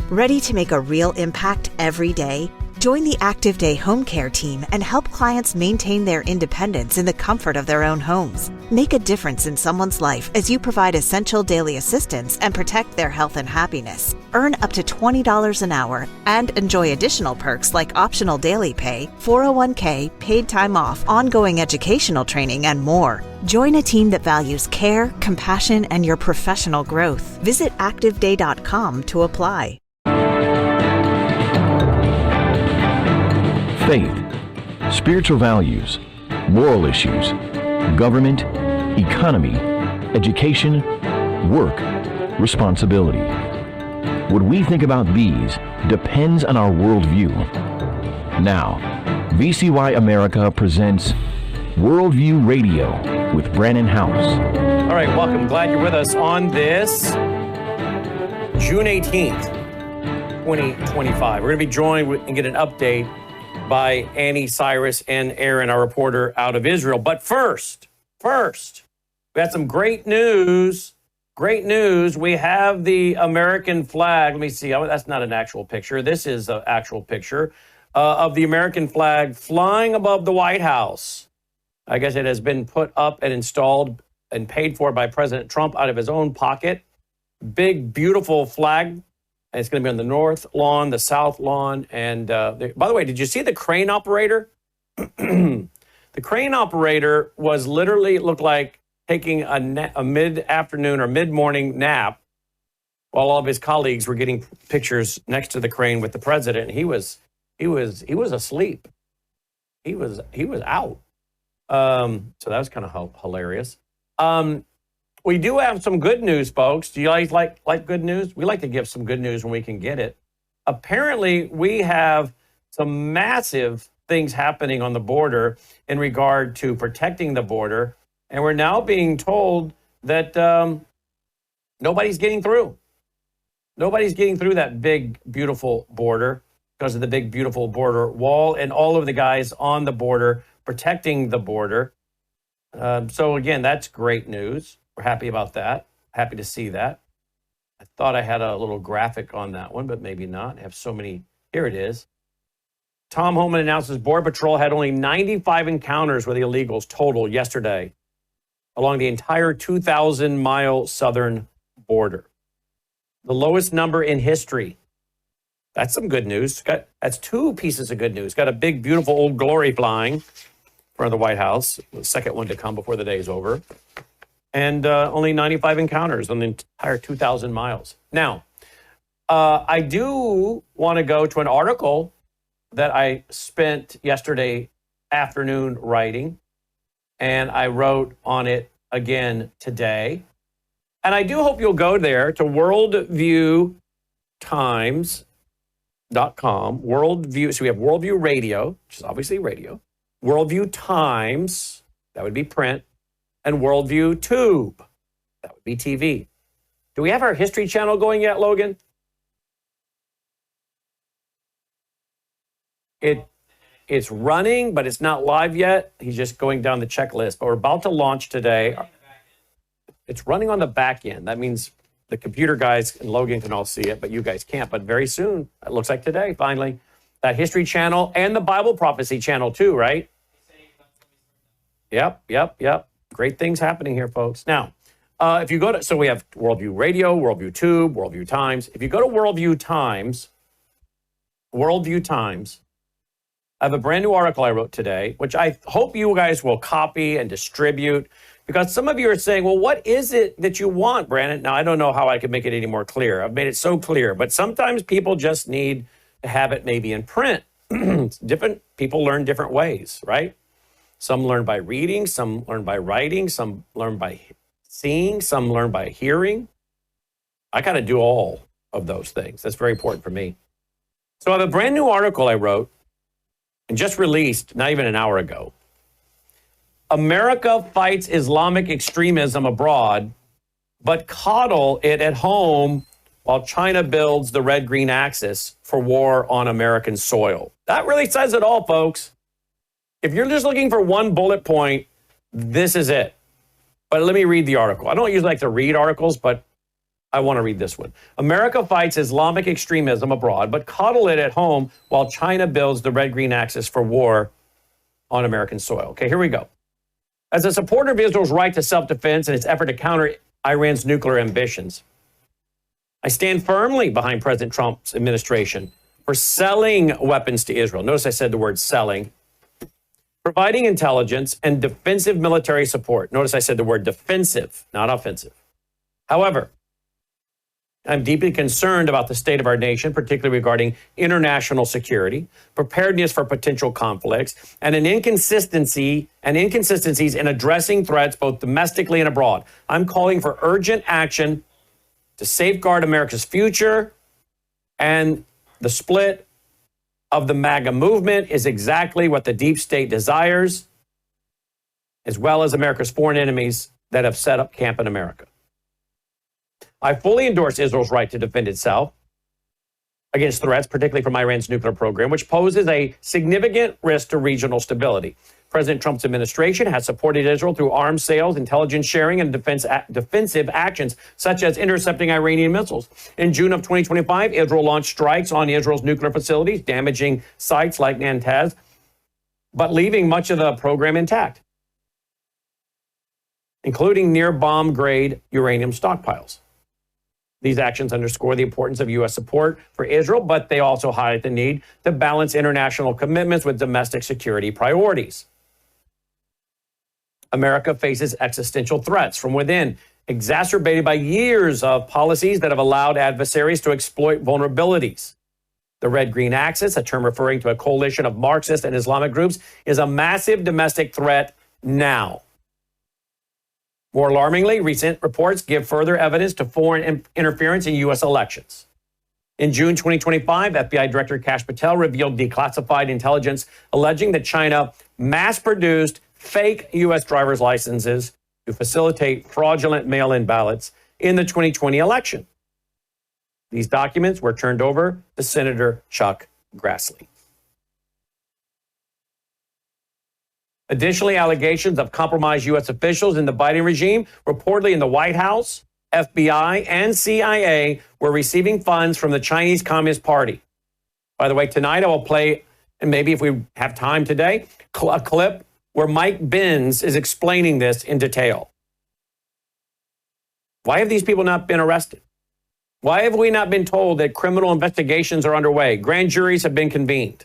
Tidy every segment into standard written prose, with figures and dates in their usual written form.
Ready to make a real impact every day? Join the Active Day Home Care team and help clients maintain their independence in the comfort of their own homes. Make a difference in someone's life as you provide essential daily assistance and protect their health and happiness. Earn up to $20 an hour and enjoy additional perks like optional daily pay, 401k, paid time off, ongoing educational training, and more. Join a team that values care, compassion, and your professional growth. Visit activeday.com to apply. Faith, spiritual values, moral issues, government, economy, education, work, responsibility. What we think about these depends on our worldview. Now, VCY America presents Worldview Radio with Brannon House. All right, welcome. Glad you're with us on this June 18th, 2025. We're going to be joined and get an update by Annie, Cyrus, and Aaron, our reporter out of Israel. But first, we have some great news. Great news. We have the American flag. Let me see. Oh, that's not an actual picture. This is an actual picture of the American flag flying above the White House. I guess it has been put up and installed and paid for by President Trump out of his own pocket. Big, beautiful flag. And it's going to be on the north lawn, the south lawn. And by the way, did you see the crane operator? The crane operator was literally looked like taking a mid-afternoon or mid-morning nap while all of his colleagues were getting pictures next to the crane with the president. He was asleep. He was out. So that was kind of hilarious. We do have some good news, folks. Do you guys like good news? We like to give some good news when we can get it. Apparently, we have some massive things happening on the border in regard to protecting the border. And we're now being told that nobody's getting through. Nobody's getting through that big, beautiful border because of the big, beautiful border wall and all of the guys on the border protecting the border. So again, that's great news. We're happy about that. Happy to see that. I thought I had a little graphic on that one, but maybe not. I have so many. Here it is. Tom Homan announces Border Patrol had only 95 encounters with illegals total yesterday along the entire 2,000-mile southern border. The lowest number in history. That's some good news. That's two pieces of good news. Got a big, beautiful Old Glory flying in front of the White House. The second one to come before the day is over. And only 95 encounters on the entire 2,000 miles. Now, I do want to go to an article that I spent yesterday afternoon writing, and I wrote on it again today. And I do hope you'll go there to worldviewtimes.com. Worldview. So we have Worldview Radio, which is obviously radio. Worldview Times, that would be print. And Worldview Tube, that would be TV. Do we have our History Channel going yet, Logan? It's running, but it's not live yet. He's just going down the checklist. But we're about to launch today. It's running on the back end. That means the computer guys and Logan can all see it, but you guys can't. But very soon, it looks like today, finally, that History Channel and the Bible Prophecy Channel too, right? Yep. Great things happening here, folks. Now, if you go to, so we have Worldview Radio, Worldview Tube, Worldview Times. If you go to Worldview Times, I have a brand new article I wrote today, which I hope you guys will copy and distribute, because some of you are saying, well, what is it that you want, Brandon? Now, I don't know how I could make it any more clear. I've made it so clear, but sometimes people just need to have it maybe in print. Different people learn different ways, right? Some learn by reading, some learn by writing, some learn by seeing, some learn by hearing. I got to do all of those things. That's very important for me. So I have a brand new article I wrote and just released not even an hour ago. America fights Islamic extremism abroad, but coddle it at home while China builds the red-green axis for war on American soil. That really says it all, folks. If you're just looking for one bullet point, this is it. But let me read the article. I don't usually like to read articles, but I want to read this one. America fights Islamic extremism abroad, but coddle it at home while China builds the red-green axis for war on American soil. Okay, here we go. As a supporter of Israel's right to self-defense and its effort to counter Iran's nuclear ambitions, I stand firmly behind President Trump's administration for selling weapons to Israel. Notice I said the word selling. Providing intelligence and defensive military support. Notice I said the word defensive, not offensive. However, I'm deeply concerned about the state of our nation, particularly regarding international security, preparedness for potential conflicts, and inconsistencies in addressing threats both domestically and abroad. I'm calling for urgent action to safeguard America's future, and the split of the MAGA movement is exactly what the deep state desires, as well as America's foreign enemies that have set up camp in America. I fully endorse Israel's right to defend itself against threats, particularly from Iran's nuclear program, which poses a significant risk to regional stability. President Trump's administration has supported Israel through arms sales, intelligence sharing, and defensive actions, such as intercepting Iranian missiles. In June of 2025, Israel launched strikes on Israel's nuclear facilities, damaging sites like Natanz, but leaving much of the program intact, including near bomb-grade uranium stockpiles. These actions underscore the importance of U.S. support for Israel, but they also highlight the need to balance international commitments with domestic security priorities. America faces existential threats from within, exacerbated by years of policies that have allowed adversaries to exploit vulnerabilities. The red-green axis, a term referring to a coalition of Marxist and Islamic groups, is a massive domestic threat now. More alarmingly, recent reports give further evidence to foreign interference in U.S. elections. In June 2025, FBI Director Kash Patel revealed declassified intelligence alleging that China mass-produced fake U.S. driver's licenses to facilitate fraudulent mail-in ballots in the 2020 election. These documents were turned over to Senator Chuck Grassley. Additionally, allegations of compromised U.S. officials in the Biden regime, reportedly in the White House, FBI, and CIA, were receiving funds from the Chinese Communist Party. By the way, tonight I will play, and maybe if we have time today, a clip where Mike Benz is explaining this in detail. Why have these people not been arrested? Why have we not been told that criminal investigations are underway? Grand juries have been convened.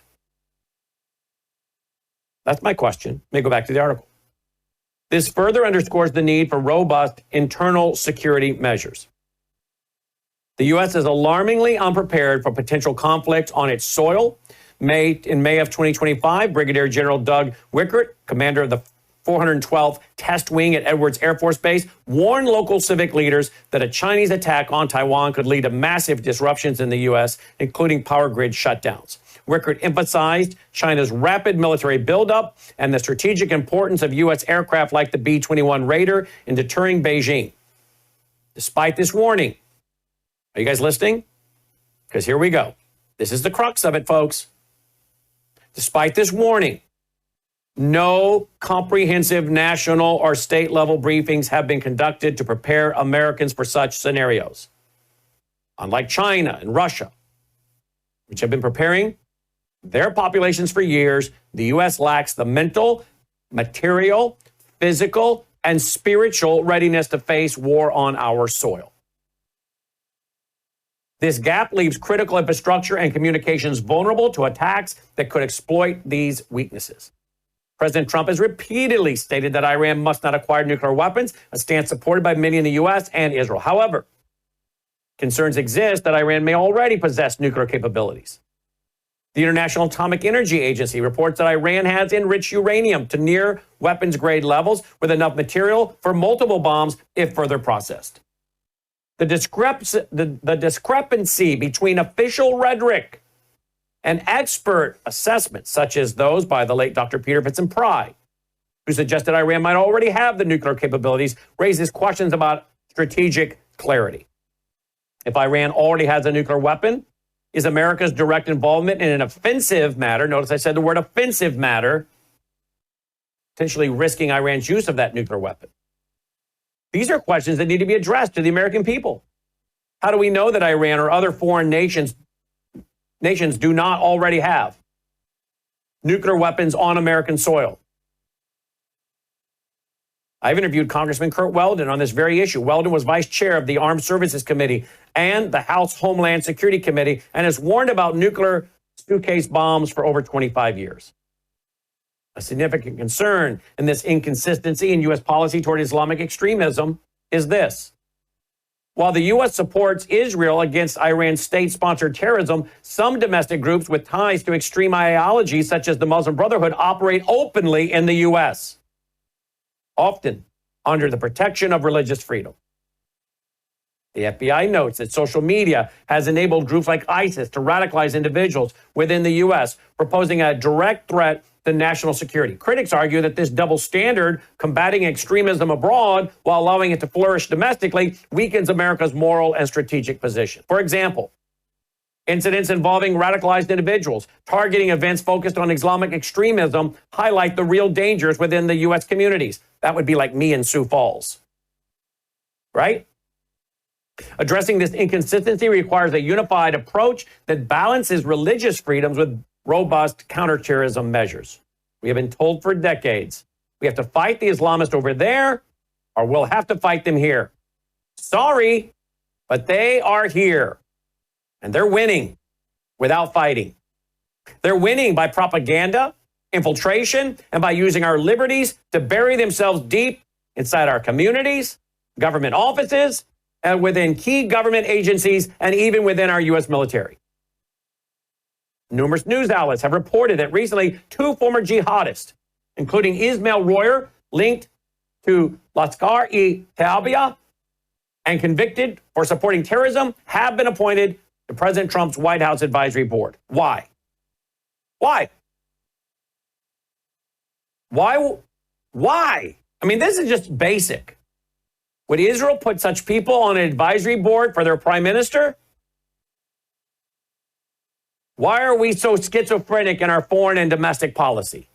That's my question. Let me go back to the article. This further underscores the need for robust internal security measures. The U.S. is alarmingly unprepared for potential conflict on its soil. In May of 2025, Brigadier General Doug Wickert, commander of the 412th Test Wing at Edwards Air Force Base, warned local civic leaders that a Chinese attack on Taiwan could lead to massive disruptions in the U.S., including power grid shutdowns. Wickert emphasized China's rapid military buildup and the strategic importance of U.S. aircraft like the B-21 Raider in deterring Beijing. Despite this warning, are you guys listening? Because here we go. This is the crux of it, folks. Despite this warning, no comprehensive national or state level briefings have been conducted to prepare Americans for such scenarios. Unlike China and Russia, which have been preparing their populations for years, the U.S. lacks the mental, material, physical, and spiritual readiness to face war on our soil. This gap leaves critical infrastructure and communications vulnerable to attacks that could exploit these weaknesses. President Trump has repeatedly stated that Iran must not acquire nuclear weapons, a stance supported by many in the U.S. and Israel. However, concerns exist that Iran may already possess nuclear capabilities. The International Atomic Energy Agency reports that Iran has enriched uranium to near weapons-grade levels with enough material for multiple bombs if further processed. The discrepancy between official rhetoric and expert assessments, such as those by the late Dr. Peter Vincent-Pry, who suggested Iran might already have the nuclear capabilities, raises questions about strategic clarity. If Iran already has a nuclear weapon, is America's direct involvement in an offensive matter, notice I said the word offensive matter, potentially risking Iran's use of that nuclear weapon? These are questions that need to be addressed to the American people. How do we know that Iran or other foreign nations do not already have nuclear weapons on American soil? I've interviewed Congressman Kurt Weldon on this very issue. Weldon was vice chair of the Armed Services Committee and the House Homeland Security Committee and has warned about nuclear suitcase bombs for over 25 years. A significant concern in this inconsistency in U.S. policy toward Islamic extremism is this. While the U.S. supports Israel against Iran's state-sponsored terrorism, some domestic groups with ties to extreme ideology, such as the Muslim Brotherhood, operate openly in the U.S., often under the protection of religious freedom. The FBI notes that social media has enabled groups like ISIS to radicalize individuals within the U.S., proposing a direct threat to national security. Critics argue that this double standard, combating extremism abroad while allowing it to flourish domestically, weakens America's moral and strategic position. For example, incidents involving radicalized individuals targeting events focused on Islamic extremism highlight the real dangers within the U.S. communities. That would be like me in Sioux Falls, right? Addressing this inconsistency requires a unified approach that balances religious freedoms with robust counterterrorism measures. We have been told for decades we have to fight the Islamists over there or we'll have to fight them here. Sorry, but they are here. And they're winning without fighting. They're winning by propaganda, infiltration, and by using our liberties to bury themselves deep inside our communities, government offices, and within key government agencies, and even within our U.S. military. Numerous news outlets have reported that recently 2 former jihadists, including Ismail Royer, linked to Lashkar-e-Taiba and convicted for supporting terrorism, have been appointed to President Trump's White House Advisory Board. Why? Why? Why? I mean, this is just basic. Would Israel put such people on an advisory board for their prime minister? Why are we so schizophrenic in our foreign and domestic policy?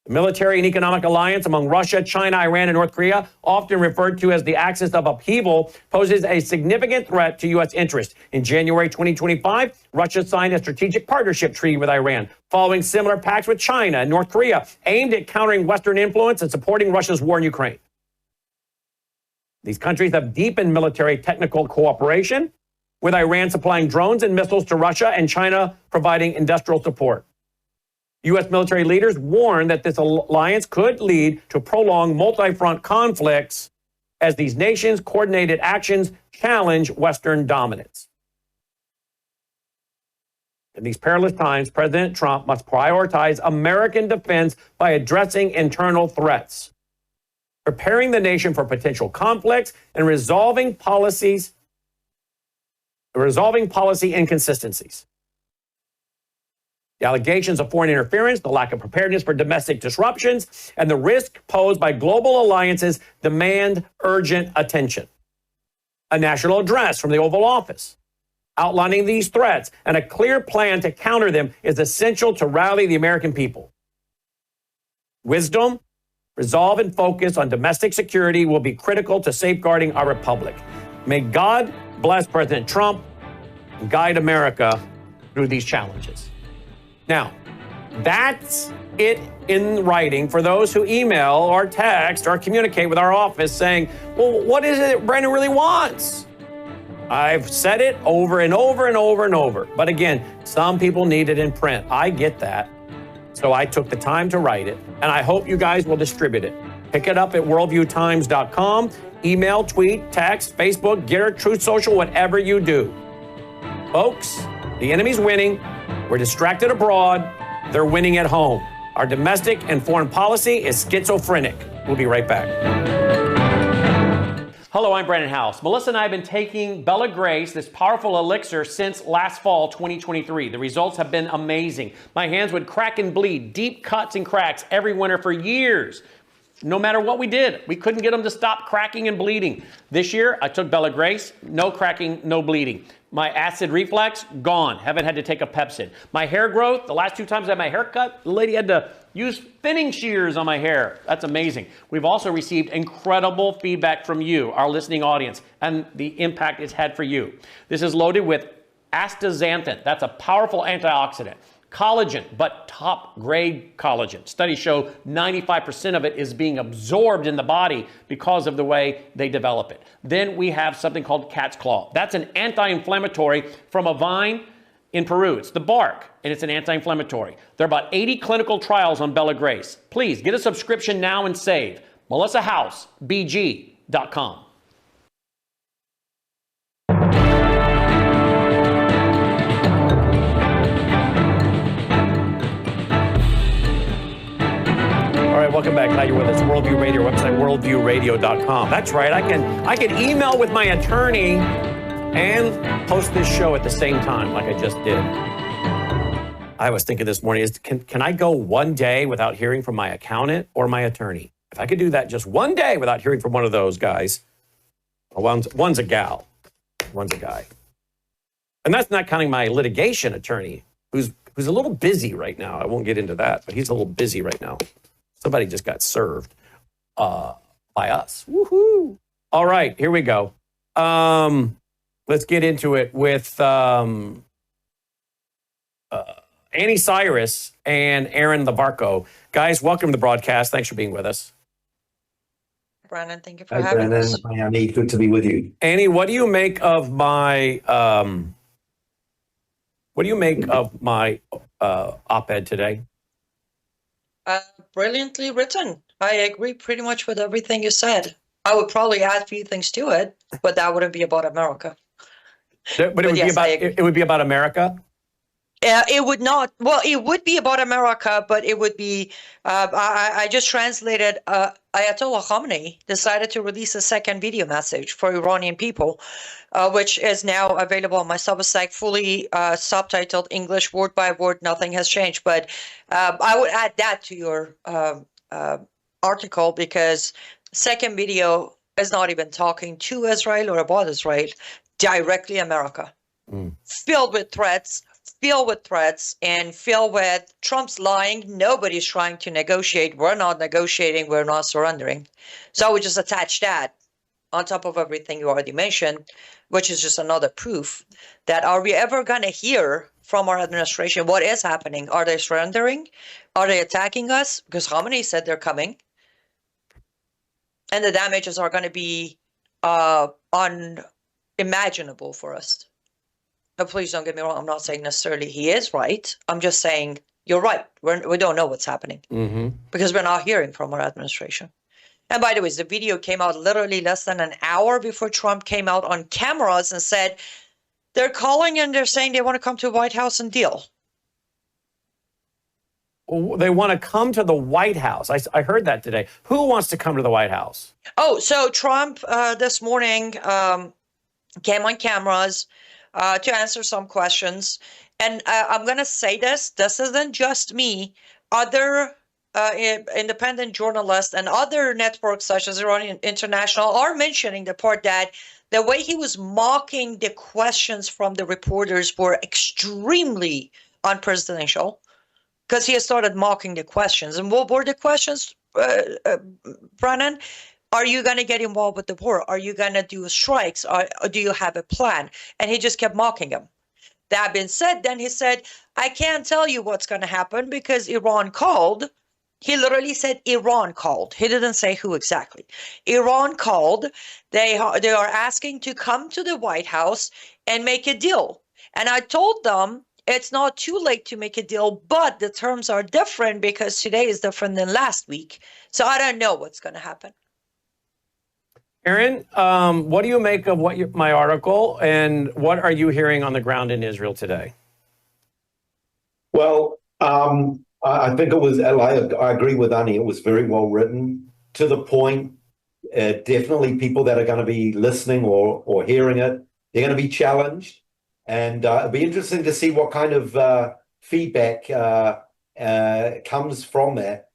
The military and economic alliance among Russia, China, Iran, and North Korea, often referred to as the axis of upheaval, poses a significant threat to U.S. interests. In January 2025, Russia signed a strategic partnership treaty with Iran, following similar pacts with China and North Korea, aimed at countering Western influence and supporting Russia's war in Ukraine. These countries have deepened military technical cooperation, with Iran supplying drones and missiles to Russia and China providing industrial support. U.S. military leaders warn that this alliance could lead to prolonged multi-front conflicts as these nations' coordinated actions challenge Western dominance. In these perilous times, President Trump must prioritize American defense by addressing internal threats, preparing the nation for potential conflicts, and resolving policy inconsistencies. The allegations of foreign interference, the lack of preparedness for domestic disruptions, and the risk posed by global alliances demand urgent attention. A national address from the Oval Office outlining these threats and a clear plan to counter them is essential to rally the American people. Wisdom, resolve, and focus on domestic security will be critical to safeguarding our republic. May God bless President Trump and guide America through these challenges. Now, that's it in writing for those who email or text or communicate with our office saying, well, what is it that Brandon really wants? I've said it over and over and over and over. But again, some people need it in print. I get that. So I took the time to write it, and I hope you guys will distribute it. Pick it up at worldviewtimes.com. Email, tweet, text, Facebook, Getter, Truth Social, whatever you do. Folks, the enemy's winning. We're distracted abroad. They're winning at home. Our domestic and foreign policy is schizophrenic. We'll be right back. Hello, I'm Brandon House. Melissa and I have been taking Bella Grace, this powerful elixir, since last fall, 2023. The results have been amazing. My hands would crack and bleed, deep cuts and cracks every winter for years. No matter what we did, we couldn't get them to stop cracking and bleeding. This year, I took Bella Grace, no cracking, no bleeding. My acid reflux, gone. Haven't had to take a Pepsid. My hair growth, the last 2 times I had my hair cut, the lady had to Use thinning shears on my hair. That's amazing. We've also received incredible feedback from you, our listening audience, and the impact it's had for you. This is loaded with astaxanthin. That's a powerful antioxidant. Collagen, but top grade collagen. Studies show 95% of it is being absorbed in the body because of the way they develop it. Then we have something called cat's claw. That's an anti-inflammatory from a vine in Peru. It's the bark, and it's an anti-inflammatory. There are about 80 clinical trials on Bella Grace. Please get a subscription now and save. MelissaHousebg.com. All right, welcome back. Glad you're with us. Worldview Radio website, worldviewradio.com. That's right. I can email with my attorney and post this show at the same time, like I just did. I was thinking this morning, can I go one day without hearing from my accountant or my attorney? If I could do that just one day without hearing from one of those guys, one's a gal, one's a guy. And that's not counting my litigation attorney, who's a little busy right now. I won't get into that, but he's a little busy right now. Somebody just got served by us. Woohoo! All right, here we go. Let's get into it with Annie Cyrus and Aaron Lavarco. Guys, welcome to the broadcast. Thanks for being with us. Brandon, thank you for having us. Hi, Annie. Good to be with you. Annie, what do you make of my op-ed today? Brilliantly written. I agree pretty much with everything you said. I would probably add a few things to it, but that wouldn't be about America. But it would be about America? It would not. Well, it would be about America, but it would be. I just translated. Ayatollah Khamenei decided to release a second video message for Iranian people, which is now available on my Substack, fully subtitled English, word by word. Nothing has changed, but I would add that to your article, because second video is not even talking to Israel or about Israel, directly America, filled with threats, and filled with Trump's lying. Nobody's trying to negotiate. We're not negotiating. We're not surrendering. So I would just attach that on top of everything you already mentioned, which is just another proof that are we ever going to hear from our administration what is happening? Are they surrendering? Are they attacking us? Because Khamenei said they're coming. And the damages are going to be unimaginable for us. Now, please don't get me wrong. I'm not saying necessarily he is right. I'm just saying you're right. We don't know what's happening because we're not hearing from our administration. And by the way, the video came out literally less than an hour before Trump came out on cameras and said they're calling and they're saying they want to come to the White House and deal. They want to come to the White House. I heard that today. Who wants to come to the White House? Oh, so Trump this morning came on cameras to answer some questions. And I'm going to say this isn't just me. Other independent journalists and other networks such as Iranian International are mentioning the part that the way he was mocking the questions from the reporters were extremely unpresidential, because he has started mocking the questions. And what were the questions, Brennan? Are you going to get involved with the war? Are you going to do strikes? Or do you have a plan? And he just kept mocking him. That being said, then he said, I can't tell you what's going to happen because Iran called. He literally said Iran called. He didn't say who exactly. Iran called. They are asking to come to the White House and make a deal. And I told them it's not too late to make a deal, but the terms are different because today is different than last week. So I don't know what's going to happen. Aaron, what do you make of my article, and what are you hearing on the ground in Israel today? Well, I think it was, I agree with Annie, it was very well written, to the point. Definitely people that are going to be listening or hearing it, they're going to be challenged. And it'll be interesting to see what kind of feedback comes from that.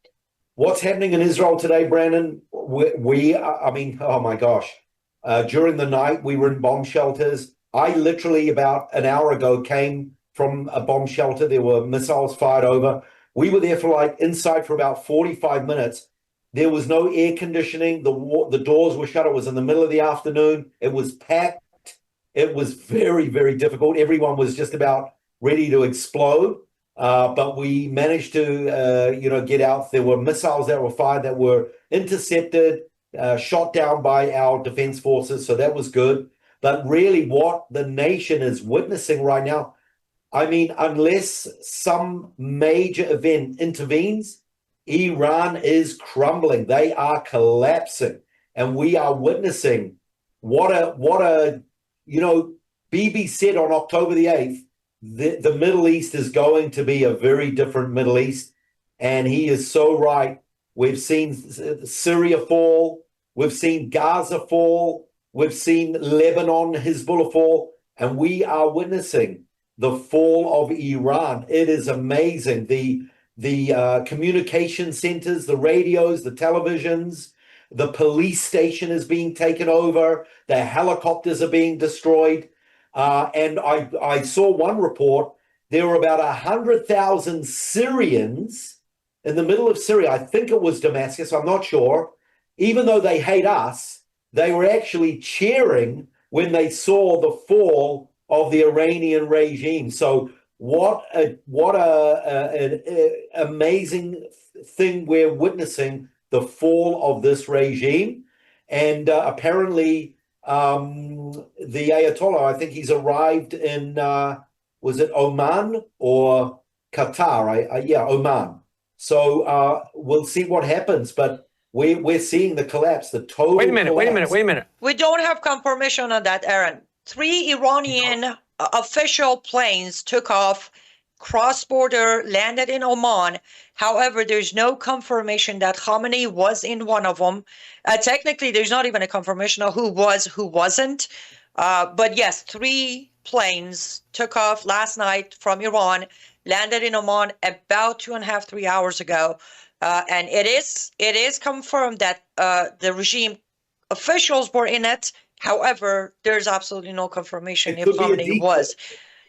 What's happening in Israel today, Brandon? I mean, oh my gosh. During the night, we were in bomb shelters. I literally about an hour ago came from a bomb shelter. There were missiles fired over. We were there inside for about 45 minutes. There was no air conditioning. The doors were shut. It was in the middle of the afternoon. It was packed. It was very, very difficult. Everyone was just about ready to explode. But we managed to, get out. There were missiles that were fired that were intercepted, shot down by our defense forces. So that was good. But really what the nation is witnessing right now, I mean, unless some major event intervenes, Iran is crumbling. They are collapsing. And we are witnessing Bibi said on October the 8th, the Middle East is going to be a very different Middle East. And he is so right. We've seen Syria fall. We've seen Gaza fall. We've seen Lebanon, Hezbollah fall. And we are witnessing the fall of Iran. It is amazing. The communication centers, the radios, the televisions, the police station is being taken over. The helicopters are being destroyed. And I saw one report, there were about 100,000 Syrians in the middle of Syria. I think it was Damascus, I'm not sure. Even though they hate us, they were actually cheering when they saw the fall of the Iranian regime. So what an amazing thing we're witnessing, the fall of this regime. And apparently the Ayatollah, I think he's arrived in, was it Oman or Qatar? Yeah, Oman. So we'll see what happens, but we're seeing the collapse, the total Wait a minute. We don't have confirmation on that, Aaron. 3 Iranian official planes took off, cross-border, landed in Oman. However, there's no confirmation that Khamenei was in one of them. Technically, there's not even a confirmation of who was, who wasn't. But yes, 3 planes took off last night from Iran, landed in Oman about 2.5, 3 hours ago. And it is confirmed that the regime officials were in it. However, there's absolutely no confirmation if Khamenei was.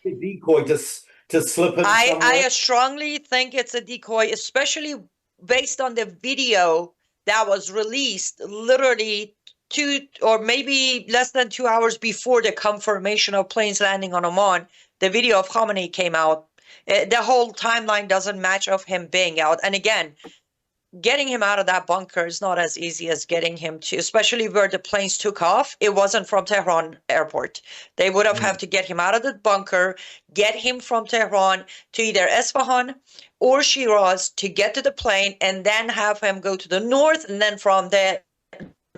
A decoy to slip him somewhere. I strongly think it's a decoy, especially based on the video that was released literally 2 or maybe less than 2 hours before the confirmation of planes landing on Oman. The video of Khamenei came out. The whole timeline doesn't match of him being out. And again, getting him out of that bunker is not as easy as getting him to, especially where the planes took off. It wasn't from Tehran airport. They would have had to get him out of the bunker, get him from Tehran to either Isfahan or Shiraz to get to the plane, and then have him go to the north, and then from there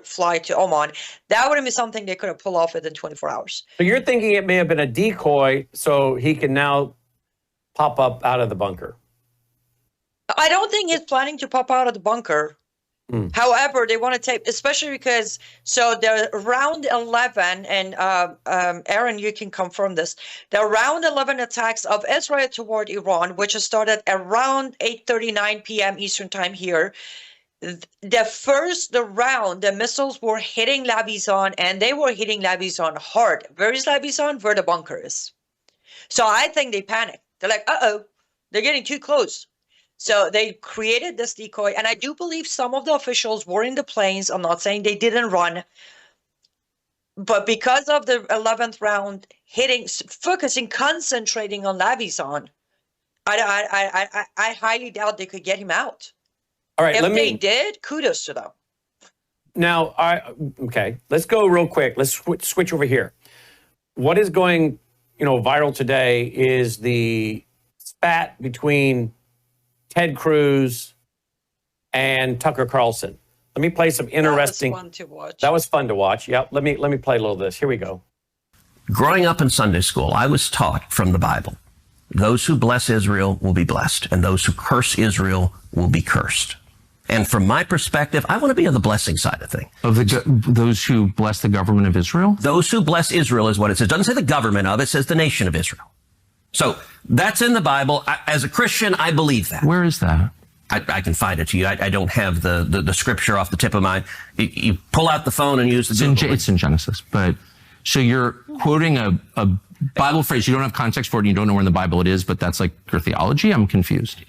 fly to Oman. That would have been something they could have pulled off within 24 hours. So you're thinking it may have been a decoy so he can now pop up out of the bunker? I don't think he's planning to pop out of the bunker. However, they want to take, especially because, so the round 11, and Aaron, you can confirm this, the round 11 attacks of Israel toward Iran, which started around 8:39 p.m. Eastern time here. The round, the missiles were hitting Labizan, and they were hitting Labizan hard. Where is Labizan? Where the bunker is. So I think they panicked. They're like, uh-oh, they're getting too close. So they created this decoy, and I do believe some of the officials were in the planes. I'm not saying they didn't run, but because of the 11th round hitting, focusing, concentrating on Labizan, I highly doubt they could get him out. All right, if they did, kudos to them. Now, okay, let's go real quick. Let's switch over here. What is going, viral today is the spat between Ted Cruz and Tucker Carlson. Let me play some interesting. That was fun to watch. That was fun to watch. Yep. Let me play a little of this. Here we go. Growing up in Sunday school, I was taught from the Bible, those who bless Israel will be blessed, and those who curse Israel will be cursed. And from my perspective, I want to be on the blessing side of things. Of those who bless the government of Israel? Those who bless Israel is what it says. It doesn't say the government of, it says the nation of Israel. So that's in the Bible. As a Christian, I believe that. Where is that? I can find it to you. I don't have the scripture off the tip of my. You pull out the phone and use the Google. It's in Genesis. But so you're quoting a Bible phrase. You don't have context for it. And you don't know where in the Bible it is, but that's like your theology. I'm confused.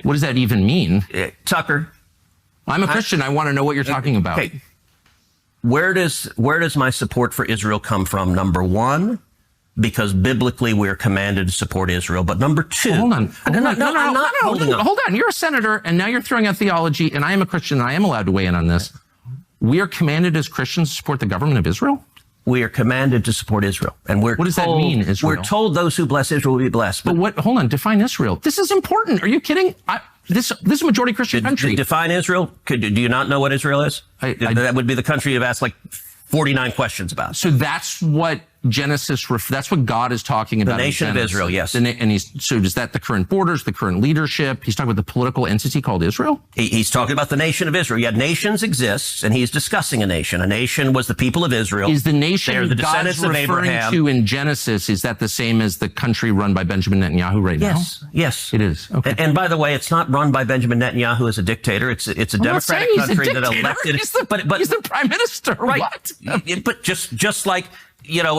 What does that even mean? Tucker. I'm a Christian. I want to know what you're talking about. Okay. Where does my support for Israel come from? Number one, because biblically we're commanded to support Israel. But number two, hold on. I'm not holding on. Hold on. You're a senator, and now you're throwing out theology, and I am a Christian, and I am allowed to weigh in on this. We are commanded as Christians to support the government of Israel? We are commanded to support Israel. And what does that mean, Israel? We're told those who bless Israel will be blessed. But hold on, define Israel. This is important. Are you kidding? This is a majority Christian country. Define Israel? Do you not know what Israel is? That would be the country you've asked like 49 questions about. So that's what Genesis, that's what God is talking about. The nation of Israel, yes. So is that the current borders, the current leadership? He's talking about the political entity called Israel? He's talking about the nation of Israel. Yeah, nations exist, and he's discussing a nation. A nation was the people of Israel. Is the nation They're the God's descendants of referring Abraham. to in Genesis, is that the same as the country run by Benjamin Netanyahu right now? Yes. It is. Okay. And by the way, it's not run by Benjamin Netanyahu as a dictator. It's a democratic country that elected. He's the prime minister. Right. What? But just like,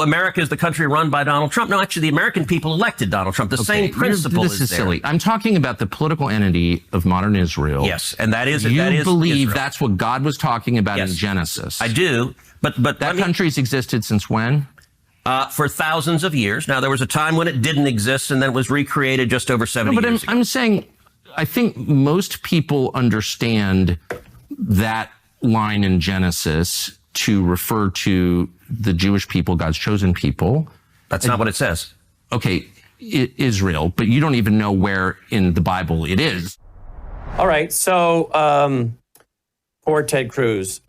America is the country run by Donald Trump. No, actually, the American people elected Donald Trump. The same principle This is there. silly. I'm talking about the political entity of modern Israel. Yes, and that is You believe Israel. that's what God was talking about Yes. in Genesis. I do, but that country's existed since when? For thousands of years. Now, there was a time when it didn't exist, and then it was recreated just over 70 years ago. I'm saying, I think most people understand that line in Genesis to refer to the Jewish people, God's chosen people. That's not what it says. Okay, Israel, but you don't even know where in the Bible it is. All right, so poor Ted Cruz.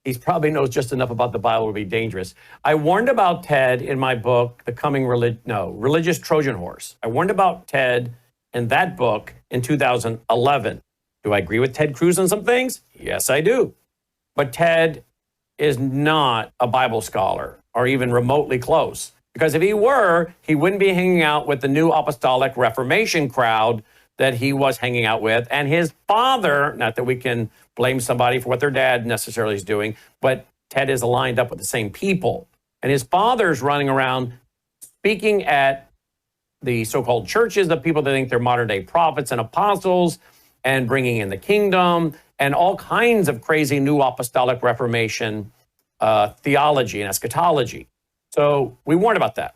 He probably knows just enough about the Bible to be dangerous. I warned about Ted in my book, The Coming Religious Trojan Horse. I warned about Ted in that book in 2011. Do I agree with Ted Cruz on some things? Yes, I do. But Ted is not a Bible scholar or even remotely close. Because if he were, he wouldn't be hanging out with the New Apostolic Reformation crowd that he was hanging out with. And his father, not that we can blame somebody for what their dad necessarily is doing, but Ted is aligned up with the same people. And his father's running around speaking at the so-called churches, the people that think they're modern day prophets and apostles, and bringing in the kingdom and all kinds of crazy New Apostolic Reformation theology and eschatology. So we warned about that.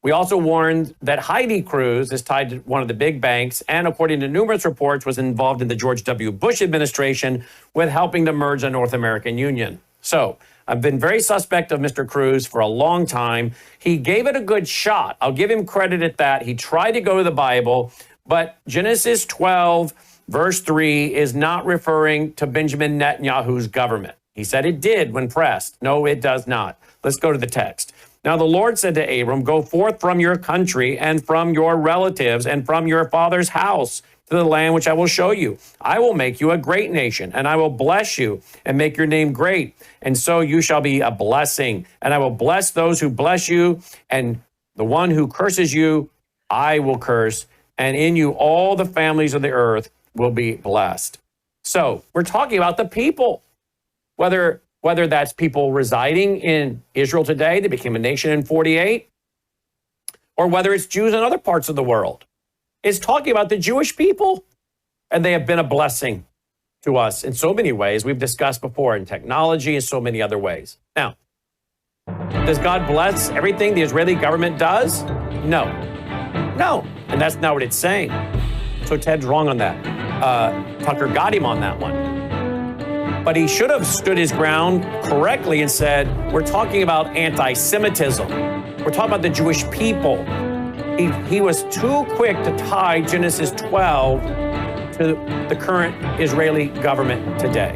We also warned that Heidi Cruz is tied to one of the big banks and, according to numerous reports, was involved in the George W. Bush administration with helping to merge the North American Union. So I've been very suspect of Mr. Cruz for a long time. He gave it a good shot. I'll give him credit at that. He tried to go to the Bible, but Genesis 12, verse 3 is not referring to Benjamin Netanyahu's government. He said it did when pressed. No, it does not. Let's go to the text. Now the Lord said to Abram, go forth from your country and from your relatives and from your father's house to the land which I will show you. I will make you a great nation, and I will bless you and make your name great. And so you shall be a blessing. And I will bless those who bless you, and the one who curses you, I will curse. And in you all the families of the earth will be blessed. So we're talking about the people, whether that's people residing in Israel today that became a nation in 48, or whether it's Jews in other parts of the world. It's talking about the Jewish people, and they have been a blessing to us in so many ways we've discussed before, in technology and so many other ways. Now, does God bless everything the Israeli government does? No. And that's not what it's saying. So Ted's wrong on that. Tucker got him on that one. But he should have stood his ground correctly and said, we're talking about anti-Semitism. We're talking about the Jewish people. He was too quick to tie Genesis 12 to the current Israeli government today.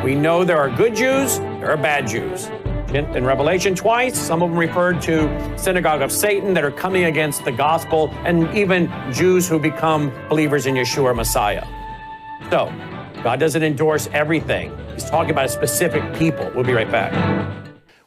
We know there are good Jews, there are bad Jews. In Revelation twice, some of them referred to synagogue of Satan that are coming against the gospel, and even Jews who become believers in Yeshua Messiah. So, God doesn't endorse everything. He's talking about a specific people. We'll be right back.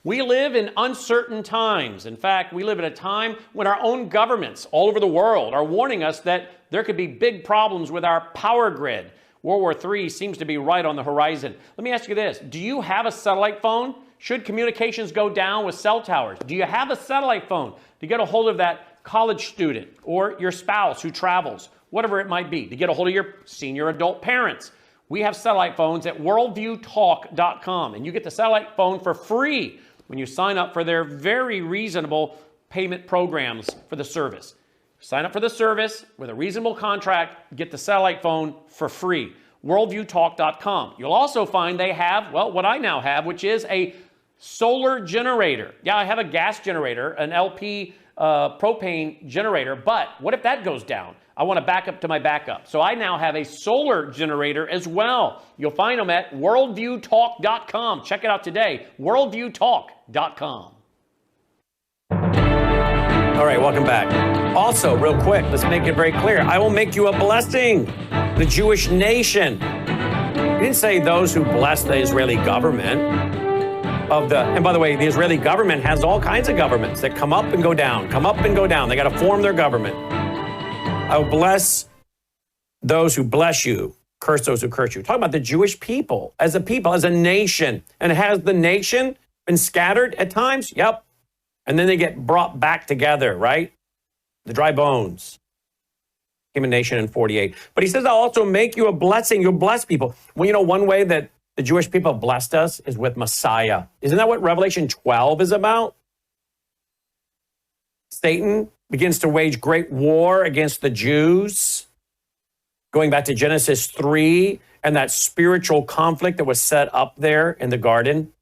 We live in uncertain times. In fact, we live at a time when our own governments all over the world are warning us that there could be big problems with our power grid. World War III seems to be right on the horizon. Let me ask you this. Do you have a satellite phone? Should communications go down with cell towers? Do you have a satellite phone to get a hold of that college student or your spouse who travels, whatever it might be, to get a hold of your senior adult parents? We have satellite phones at worldviewtalk.com, and you get the satellite phone for free when you sign up for their very reasonable payment programs for the service. Sign up for the service with a reasonable contract, get the satellite phone for free. Worldviewtalk.com. You'll also find they have, well, what I now have, which is a solar generator. Yeah, I have a gas generator, an LP propane generator, but what if that goes down? I want to back up to my backup. So I now have a solar generator as well. You'll find them at worldviewtalk.com. Check it out today, worldviewtalk.com. All right, welcome back. Also, real quick, let's make it very clear. I will make you a blessing, the Jewish nation. He didn't say those who bless the Israeli government. And by the way, the Israeli government has all kinds of governments that come up and go down, come up and go down. They got to form their government. I will bless those who bless you, curse those who curse you. Talk about the Jewish people, as a nation. And has the nation been scattered at times? Yep. And then they get brought back together, right? The dry bones. Became a nation in 48. But he says, I'll also make you a blessing. You'll bless people. Well, you know, one way that the Jewish people have blessed us is with Messiah. Isn't that what Revelation 12 is about? Satan begins to wage great war against the Jews. Going back to Genesis 3 and that spiritual conflict that was set up there in the garden.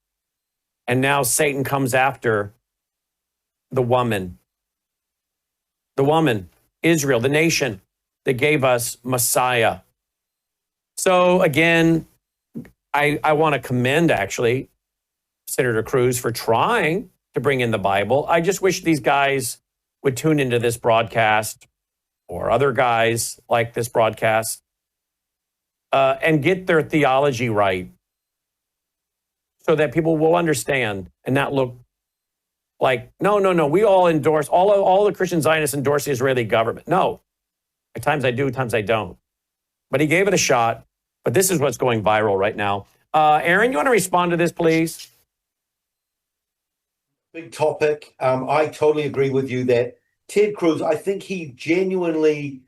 And now Satan comes after the woman, Israel, the nation that gave us Messiah. So again, I want to commend actually Senator Cruz for trying to bring in the Bible. I just wish these guys would tune into this broadcast or other guys like this broadcast and get their theology right so that people will understand and not look like, no, we all endorse, all the Christian Zionists endorse the Israeli government. No, at times I do, at times I don't. But he gave it a shot. But this is what's going viral right now. Aaron, you want to respond to this, please? Big topic. I totally agree with you that Ted Cruz, I think he genuinely,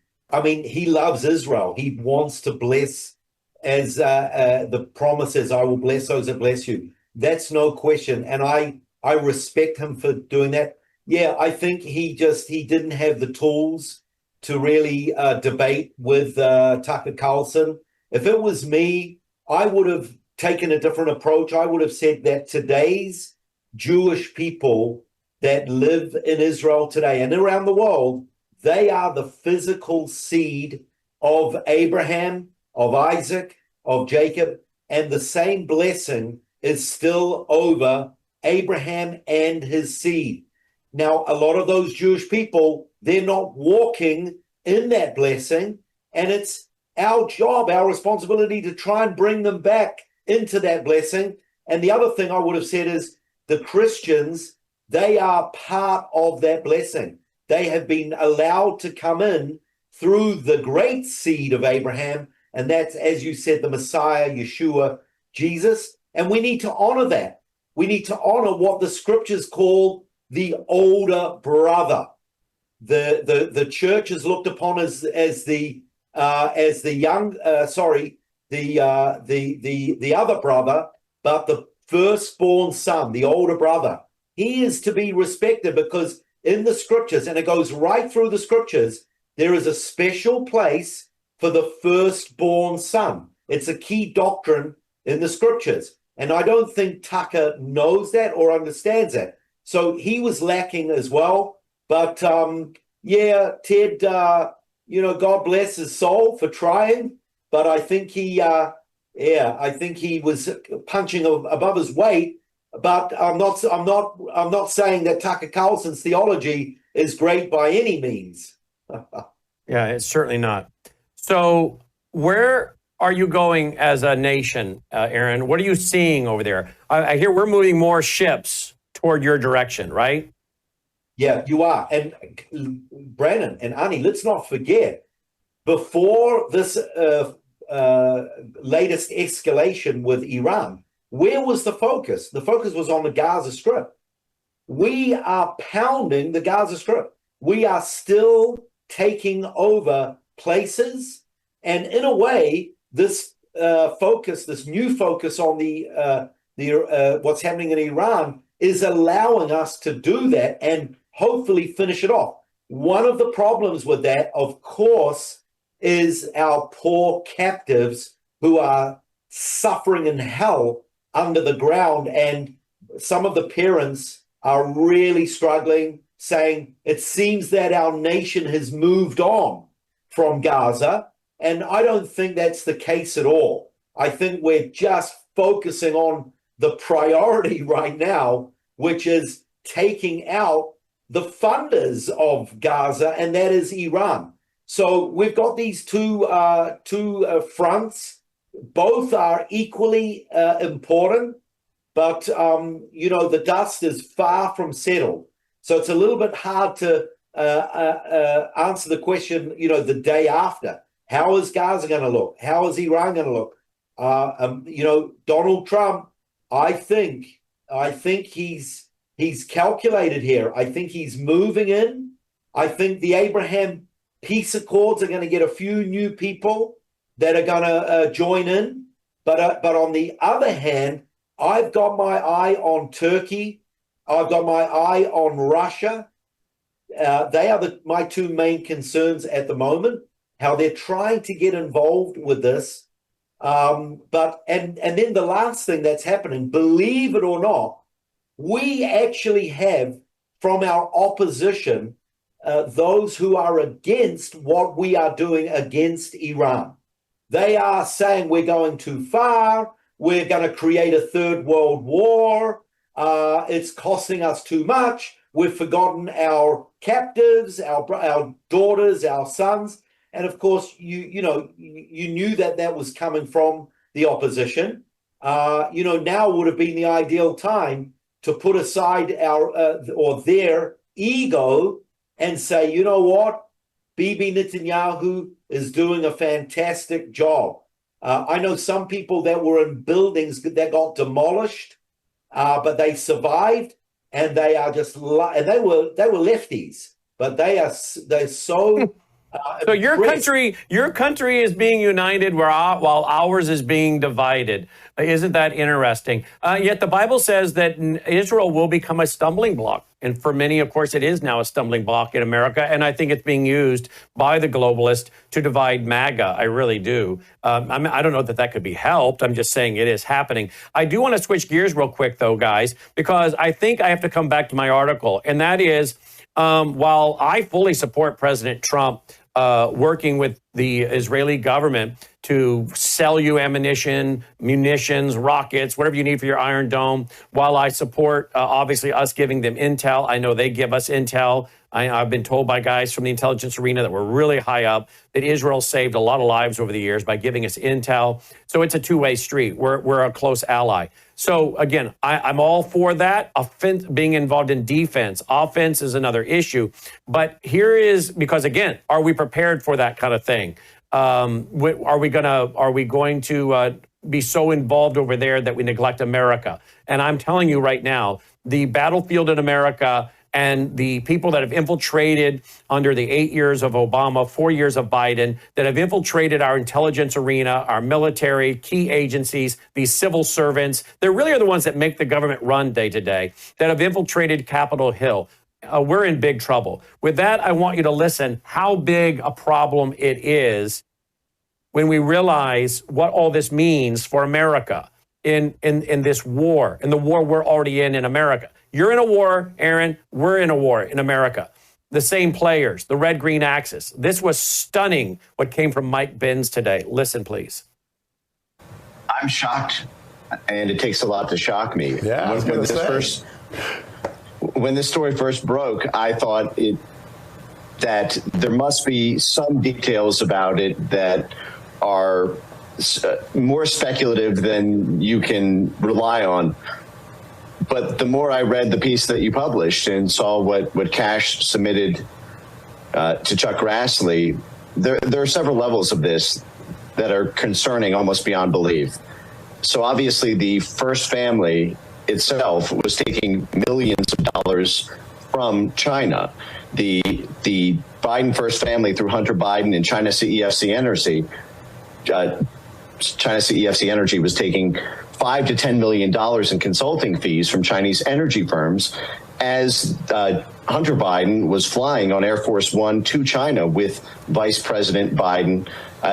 he loves Israel. He wants to bless, as the promise is, I will bless those that bless you. That's no question. And I respect him for doing that. Yeah, I think he didn't have the tools to really debate with Tucker Carlson. If it was me, I would have taken a different approach. I would have said that today's Jewish people that live in Israel today and around the world, they are the physical seed of Abraham, of Isaac, of Jacob, and the same blessing is still over Abraham and his seed. Now, a lot of those Jewish people, they're not walking in that blessing, and it's our job, our responsibility to try and bring them back into that blessing. And the other thing I would have said is the Christians, they are part of that blessing. They have been allowed to come in through the great seed of Abraham, and that's, as you said, the Messiah, Yeshua, Jesus. And we need to honor that. We need to honor what the scriptures call the older brother. The church is looked upon as the other brother, but the firstborn son, the older brother, he is to be respected because in the scriptures, and it goes right through the scriptures, there is a special place for the firstborn son. It's a key doctrine in the scriptures. And I don't think Tucker knows that or understands that. So he was lacking as well. But Ted, God bless his soul for trying. But I think he was punching above his weight. But I'm not saying that Tucker Carlson's theology is great by any means. Yeah, it's certainly not. So where are you going as a nation, Aaron? What are you seeing over there? I hear we're moving more ships toward your direction, right? Yeah, you are. And Brandon and Ani, let's not forget, before this latest escalation with Iran, where was the focus? The focus was on the Gaza Strip. We are pounding the Gaza Strip. We are still taking over places. And in a way, this this new focus on the what's happening in Iran is allowing us to do that and hopefully finish it off. One of the problems with that, of course, is our poor captives who are suffering in hell under the ground. And some of the parents are really struggling, saying it seems that our nation has moved on from Gaza. And I don't think that's the case at all. I think we're just focusing on the priority right now, which is taking out the funders of Gaza, and that is Iran. So we've got these two fronts. Both are equally important, but the dust is far from settled. So it's a little bit hard to answer the question, the day after. How is Gaza going to look? How is Iran going to look? Donald Trump, I think he's calculated here. I think he's moving in. I think the Abraham peace accords are going to get a few new people that are going to join in. But on the other hand, I've got my eye on Turkey. I've got my eye on Russia. They are my two main concerns at the moment, how they're trying to get involved with this. And then the last thing that's happening, believe it or not, we actually have from our opposition those who are against what we are doing against Iran. They are saying we're going too far. We're going to create a third world war. It's costing us too much. We've forgotten our captives, our daughters, our sons. And of course, you knew that was coming from the opposition. Now would have been the ideal time to put aside their ego and say, you know what, Bibi Netanyahu is doing a fantastic job. I know some people that were in buildings that got demolished, but they survived, and they are just and they were lefties, but they're so. So your country is being united while ours is being divided. Isn't that interesting? Yet the Bible says that Israel will become a stumbling block. And for many, of course, it is now a stumbling block in America. And I think it's being used by the globalists to divide MAGA. I really do. I don't know that could be helped. I'm just saying it is happening. I do want to switch gears real quick, though, guys, because I think I have to come back to my article. And that is, while I fully support President Trump working with the Israeli government to sell you ammunition, munitions, rockets, whatever you need for your Iron Dome, while I support, obviously, us giving them intel. I know they give us intel. I've been told by guys from the intelligence arena that we're really high up that Israel saved a lot of lives over the years by giving us intel. So it's a two-way street. We're a close ally. So again, I'm all for that. Offense, being involved in defense. Offense is another issue. But here is, because again, are we prepared for that kind of thing? Are we going to be so involved over there that we neglect America? And I'm telling you right now, the battlefield in America and the people that have infiltrated under the 8 years of Obama, 4 years of Biden, that have infiltrated our intelligence arena, our military, key agencies, these civil servants, they really are the ones that make the government run day to day, that have infiltrated Capitol Hill. We're in big trouble. With that, I want you to listen how big a problem it is when we realize what all this means for America in this war, in the war we're already in America. You're in a war, Aaron. We're in a war in America. The same players, the red-green axis. This was stunning what came from Mike Benz today. Listen, please. I'm shocked, and it takes a lot to shock me. Yeah, when this story first broke, I thought that there must be some details about it that are more speculative than you can rely on. But the more I read the piece that you published and saw what Kash submitted to Chuck Grassley, there are several levels of this that are concerning almost beyond belief. So obviously the first family itself was taking millions of dollars from China. The Biden first family through Hunter Biden and China CEFC Energy was taking $5 to $10 million in consulting fees from Chinese energy firms as Hunter Biden was flying on Air Force One to China with Vice President Biden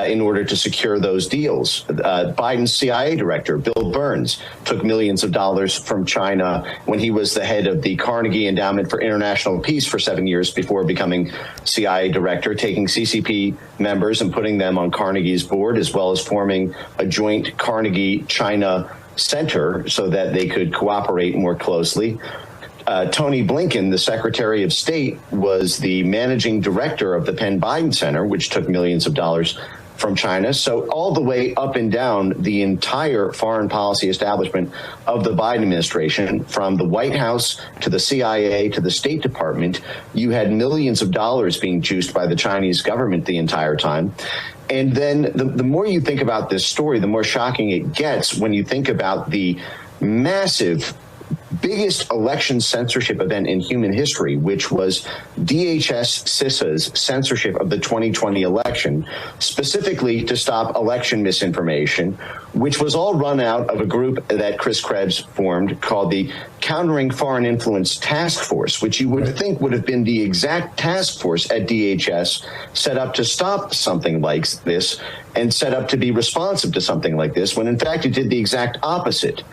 in order to secure those deals. Biden's CIA director, Bill Burns, took millions of dollars from China when he was the head of the Carnegie Endowment for International Peace for 7 years before becoming CIA director, taking CCP members and putting them on Carnegie's board, as well as forming a joint Carnegie-China center so that they could cooperate more closely. Tony Blinken, the Secretary of State, was the managing director of the Penn Biden Center, which took millions of dollars from China. So all the way up and down the entire foreign policy establishment of the Biden administration, from the White House to the CIA to the State Department, you had millions of dollars being juiced by the Chinese government the entire time. And then the more you think about this story, the more shocking it gets when you think about the massive, biggest election censorship event in human history, which was DHS CISA's censorship of the 2020 election, specifically to stop election misinformation, which was all run out of a group that Chris Krebs formed called the Countering Foreign Influence Task Force, which you would think would have been the exact task force at DHS set up to stop something like this and set up to be responsive to something like this, when in fact it did the exact opposite.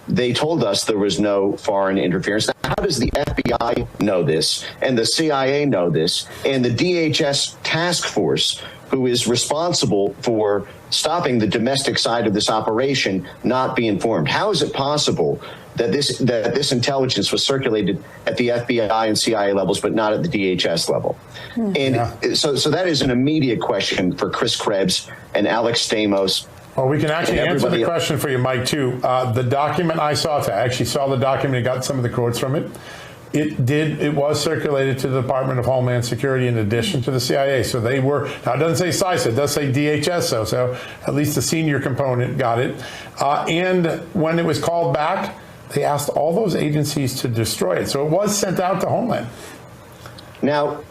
They told us there was no foreign interference. Now, how does the FBI know this, and the CIA know this, and the DHS task force, who is responsible for stopping the domestic side of this operation, not be informed? How is it possible that this intelligence was circulated at the FBI and CIA levels, but not at the DHS level? And so that is an immediate question for Chris Krebs and Alex Stamos. Well, we can actually answer the question for you, Mike, too. The document I actually saw the document and got some of the quotes from it. It was circulated to the Department of Homeland Security in addition to the CIA. So they were, now it doesn't say CISA, it does say DHS, so at least the senior component got it. And when it was called back, they asked all those agencies to destroy it. So it was sent out to Homeland. Now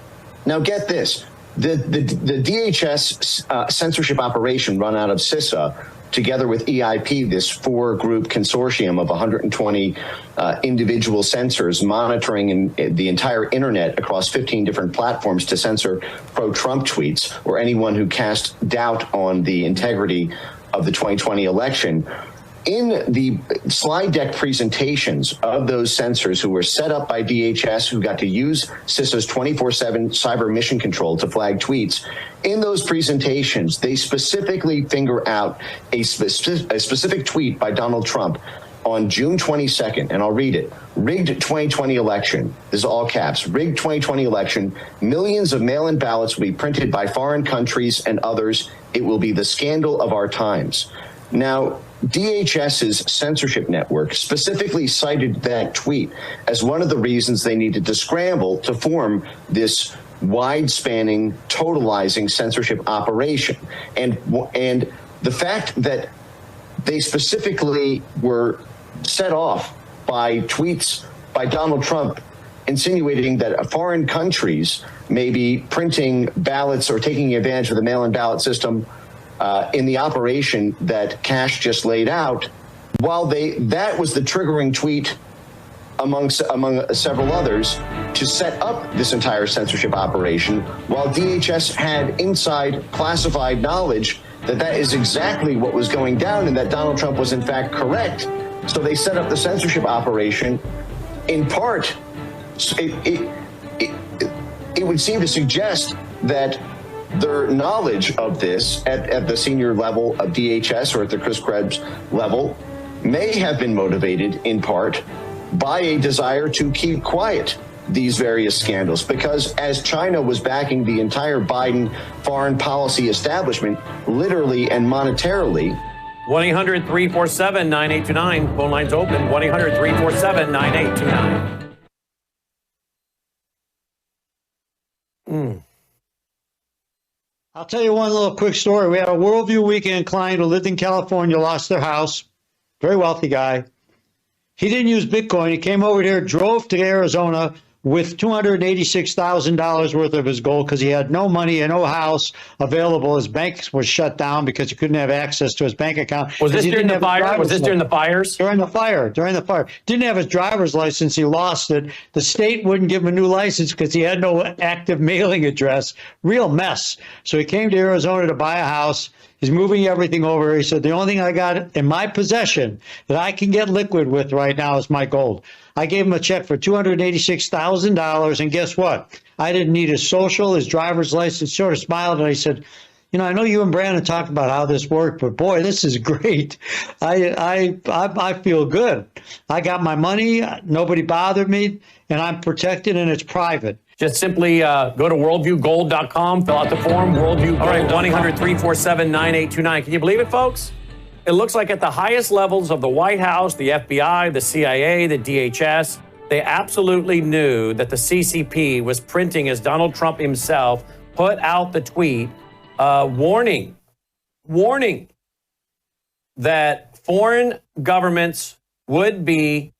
get this. The DHS censorship operation run out of CISA, together with EIP, this 4-group consortium of 120 individual censors monitoring the entire internet across 15 different platforms to censor pro-Trump tweets or anyone who cast doubt on the integrity of the 2020 election. In the slide deck presentations of those censors who were set up by DHS, who got to use CISA's 24/7 cyber mission control to flag tweets, in those presentations, they specifically finger out a specific tweet by Donald Trump on June 22nd, and I'll read it. Rigged 2020 election. This is all caps. Rigged 2020 election. Millions of mail-in ballots will be printed by foreign countries and others. It will be the scandal of our times. Now, DHS's censorship network specifically cited that tweet as one of the reasons they needed to scramble to form this wide-spanning, totalizing censorship operation. And the fact that they specifically were set off by tweets by Donald Trump insinuating that foreign countries may be printing ballots or taking advantage of the mail-in ballot system in the operation that Kash just laid out, while that was the triggering tweet among several others to set up this entire censorship operation, while DHS had inside classified knowledge that is exactly what was going down and that Donald Trump was in fact correct. So they set up the censorship operation. In part, it would seem to suggest that their knowledge of this at the senior level of DHS or at the Chris Krebs level may have been motivated in part by a desire to keep quiet these various scandals, because as China was backing the entire Biden foreign policy establishment, literally and monetarily. 1-800-347-9829. Phone lines open. 1-800-347-9829. I'll tell you one little quick story. We had a Worldview Weekend client who lived in California, lost their house. very wealthy guy. He didn't use Bitcoin. He came over here, drove to Arizona with $286,000 worth of his gold because he had no money and no house available. His bank was shut down because he couldn't have access to his bank account. Was this during the fire? Was this during the fires? During the fire. Didn't have his driver's license. He lost it. The state wouldn't give him a new license because he had no active mailing address. Real mess. So he came to Arizona to buy a house. He's moving everything over. He said, the only thing I got in my possession that I can get liquid with right now is my gold. I gave him a check for $286,000, and guess what? I didn't need his social, his driver's license. Sort of smiled, and I said, you know, I know you and Brandon talked about how this worked, but boy, this is great. I feel good. I got my money. Nobody bothered me, and I'm protected, and it's private. Just simply go to worldviewgold.com, fill out the form, worldviewgold. All right, 1-800-347-9829. Can you believe it, folks? It looks like at the highest levels of the White House, the FBI, the CIA, the DHS, they absolutely knew that the CCP was printing, as Donald Trump himself put out the tweet, warning that foreign governments would be,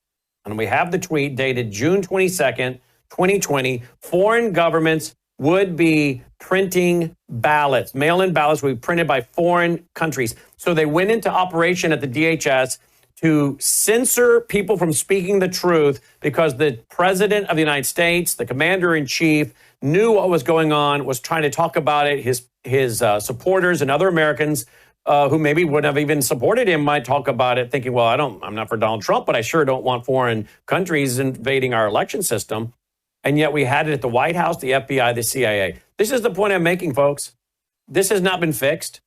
and we have the tweet dated June 22nd, 2020, foreign governments would be printing ballots, mail-in ballots would be printed by foreign countries. So they went into operation at the DHS to censor people from speaking the truth because the president of the United States, the commander-in-chief, knew what was going on, was trying to talk about it. His supporters and other Americans who maybe wouldn't have even supported him might talk about it thinking, well, I'm not for Donald Trump, but I sure don't want foreign countries invading our election system. And yet we had it at the White House, the FBI, the CIA. This is the point I'm making, folks. This has not been fixed.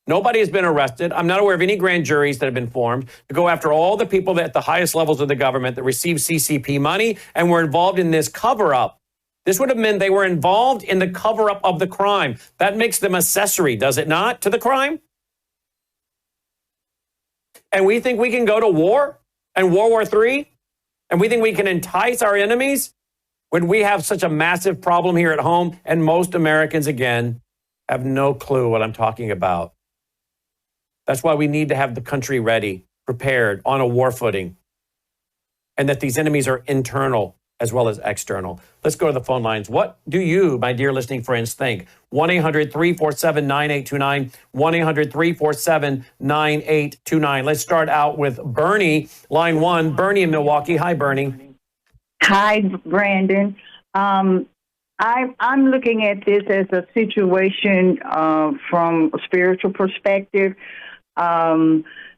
Nobody has been arrested. I'm not aware of any grand juries that have been formed to go after all the people at the highest levels of the government that received CCP money and were involved in this cover-up. This would have meant they were involved in the cover-up of the crime. That makes them accessory, does it not, to the crime? And we think we can go to war and World War III? And we think we can entice our enemies when we have such a massive problem here at home, and most Americans, again, have no clue what I'm talking about. That's why we need to have the country ready, prepared, on a war footing, and that these enemies are internal as well as external. Let's go to the phone lines. What do you, my dear listening friends, think? 1-800-347-9829, 1-800-347-9829. Let's start out with Bernie, line 1. Bernie in Milwaukee. Hi, Bernie. Hi, Brandon. I'm looking at this as a situation from a spiritual perspective.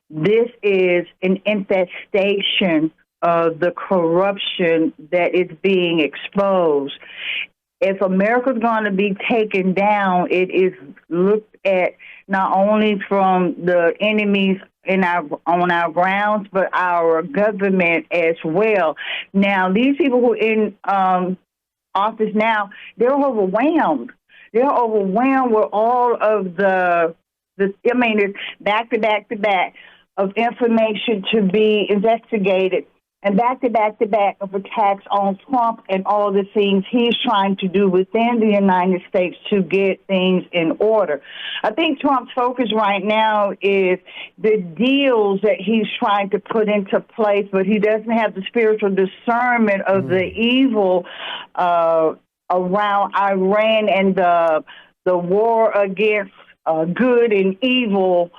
This is an infestation of the corruption that is being exposed. If America's going to be taken down, it is looked at not only from the enemies on our grounds, but our government as well. Now, these people who are in office now, they're overwhelmed. They're overwhelmed with all of it's back to back to back of information to be investigated, and back to back to back of attacks on Trump and all the things he's trying to do within the United States to get things in order. I think Trump's focus right now is the deals that he's trying to put into place, but he doesn't have the spiritual discernment of the evil around Iran and the war against good and evil,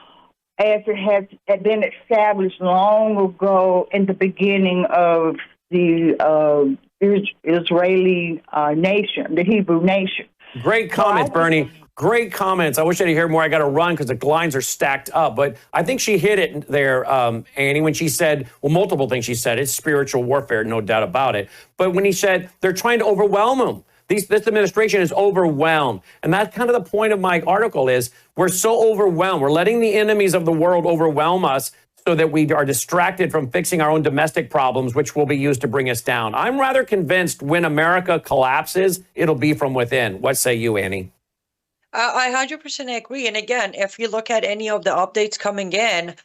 as it has been established long ago in the beginning of the Israeli nation, the Hebrew nation. Great comments, Bernie. Great comments. I wish I could hear more. I got to run because the lines are stacked up. But I think she hit it there, Annie, when she said, well, multiple things she said. It's spiritual warfare, no doubt about it. But when he said they're trying to overwhelm him. This administration is overwhelmed. And that's kind of the point of my article is we're so overwhelmed. We're letting the enemies of the world overwhelm us so that we are distracted from fixing our own domestic problems, which will be used to bring us down. I'm rather convinced when America collapses, it'll be from within. What say you, Annie? I 100% agree. And again, if you look at any of the updates coming in,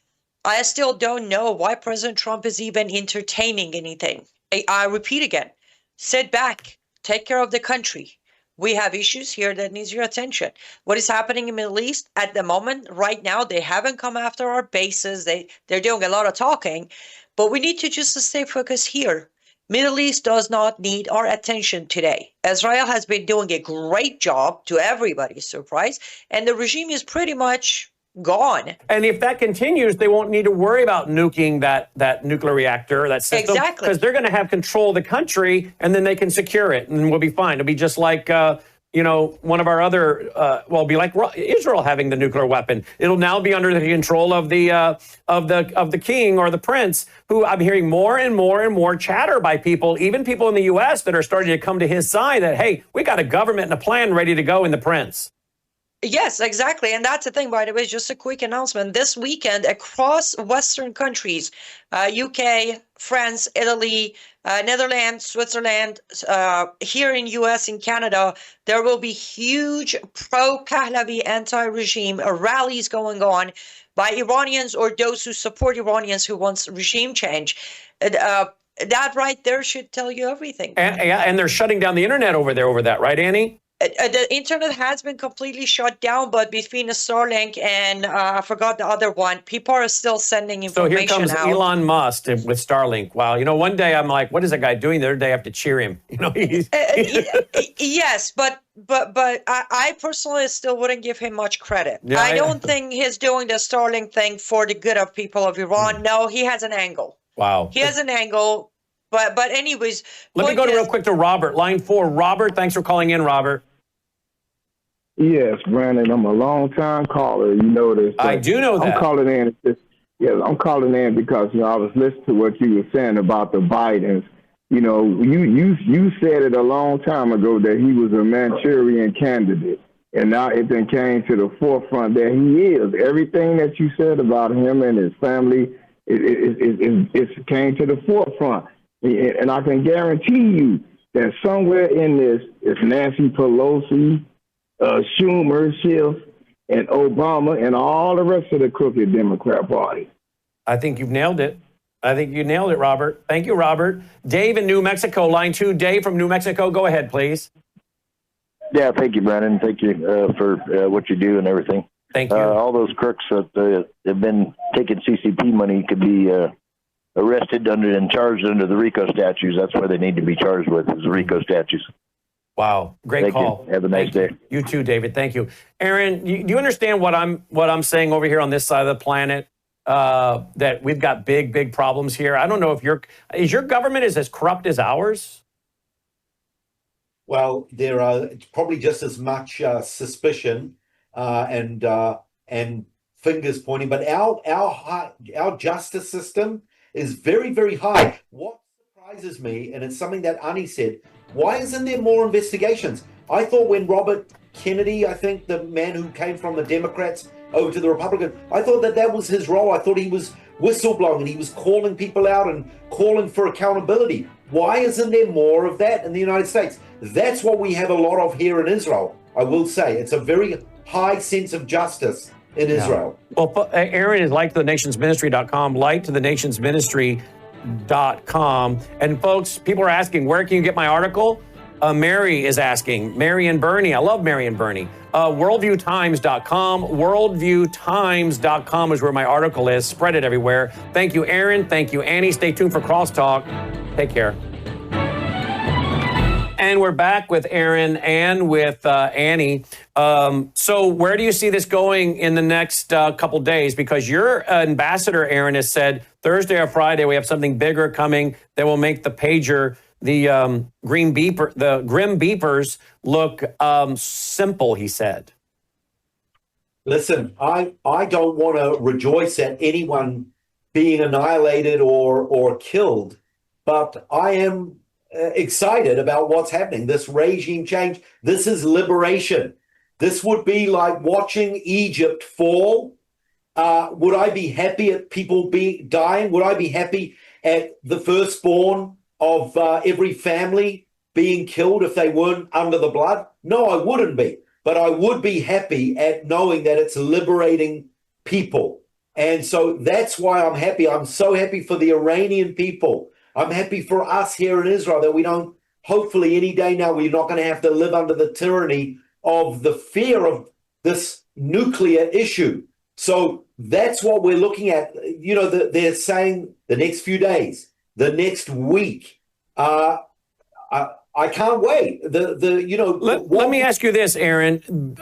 I still don't know why President Trump is even entertaining anything. I repeat again, sit back. Take care of the country. We have issues here that needs your attention. What is happening in the Middle East at the moment, right now, they haven't come after our bases. They're doing a lot of talking, but we need to just stay focused here. Middle East does not need our attention today. Israel has been doing a great job, to everybody's surprise, and the regime is pretty much gone. And if that continues, they won't need to worry about nuking that nuclear reactor, that system. Exactly. Because they're going to have control of the country, and then they can secure it, and we'll be fine. It'll be just like, one of our other, it'll be like Israel having the nuclear weapon. It'll now be under the control of the king or the prince, who I'm hearing more and more and more chatter by people, even people in the U.S. that are starting to come to his side that, hey, we got a government and a plan ready to go in the prince. Yes, exactly. And that's the thing, by the way, just a quick announcement. This weekend, across Western countries, UK, France, Italy, Netherlands, Switzerland, here in US and Canada, there will be huge pro-Pahlavi anti-regime rallies going on by Iranians or those who support Iranians who wants regime change. That right there should tell you everything. And they're shutting down the internet over that, right, Annie? The internet has been completely shut down, but between the Starlink and I forgot the other one, people are still sending information out. So here comes Elon Musk with Starlink. Wow. One day I'm like, what is that guy doing? The other day I have to cheer him. Yes, but I personally still wouldn't give him much credit. Yeah, I don't think he's doing the Starlink thing for the good of people of Iran. No, he has an angle. Wow. He has an angle. But anyways. Let me go real quick to Robert. Line 4. Robert, thanks for calling in, Robert. Yes, Brandon, I'm a long-time caller. You know this. I do know that. I'm calling in. I'm calling in because I was listening to what you were saying about the Bidens. You said it a long time ago that he was a Manchurian candidate, and now it then came to the forefront that he is. Everything that you said about him and his family, it came to the forefront, and I can guarantee you that somewhere in this is Nancy Pelosi, Schumer, Schiff, and Obama, and all the rest of the crooked Democrat Party. I think you've nailed it. Robert. Thank you, Robert. Dave in New Mexico, line 2. Dave from New Mexico, go ahead, please. Yeah, thank you, Brandon. Thank you for what you do and everything. Thank you. All those crooks that have been taking CCP money could be arrested and charged under the RICO statutes. That's why they need to be charged with is the RICO statutes. Wow, great call. Have a nice day. You too, David. Thank you, Aaron. Do you understand what I'm saying over here on this side of the planet? That we've got big problems here. I don't know if your government is as corrupt as ours. Well, there are probably just as much suspicion and fingers pointing, but our justice system is very, very high. What surprises me, and it's something that Ani said. Why isn't there more investigations? I thought when Robert Kennedy, I think the man who came from the Democrats over to the Republicans, I thought that was his role. I thought he was whistleblowing and he was calling people out and calling for accountability. Why isn't there more of that in the United States? That's what we have a lot of here in Israel, I will say. It's a very high sense of justice in Israel. Well, Aaron is liketothenationsministry.com, liketothenationsministry.com. And folks, people are asking, where can you get my article? Mary is asking, Mary and Bernie. I love Mary and Bernie. Worldviewtimes.com. Worldviewtimes.com is where my article is. Spread it everywhere. Thank you, Aaron. Thank you, Annie. Stay tuned for Crosstalk. Take care. And we're back with Aaron and with Annie. So where do you see this going in the next couple days? Because your ambassador, Aaron, has said Thursday or Friday we have something bigger coming that will make the pager, the grim beepers look simple, he said. Listen, I don't want to rejoice at anyone being annihilated or killed, but I am excited about what's happening. This regime change, this is liberation. This would be like watching Egypt fall. Would I be happy at people dying? Would I be happy at the firstborn of every family being killed if they weren't under the blood? No, I wouldn't be. But I would be happy at knowing that it's liberating people. And so that's why I'm happy. I'm so happy for the Iranian people. I'm happy for us here in Israel that we don't hopefully any day now we're not going to have to live under the tyranny of the fear of this nuclear issue. So that's what we're looking at. You know, they're saying the next few days, the next week. I can't wait. Let me ask you this, Aaron.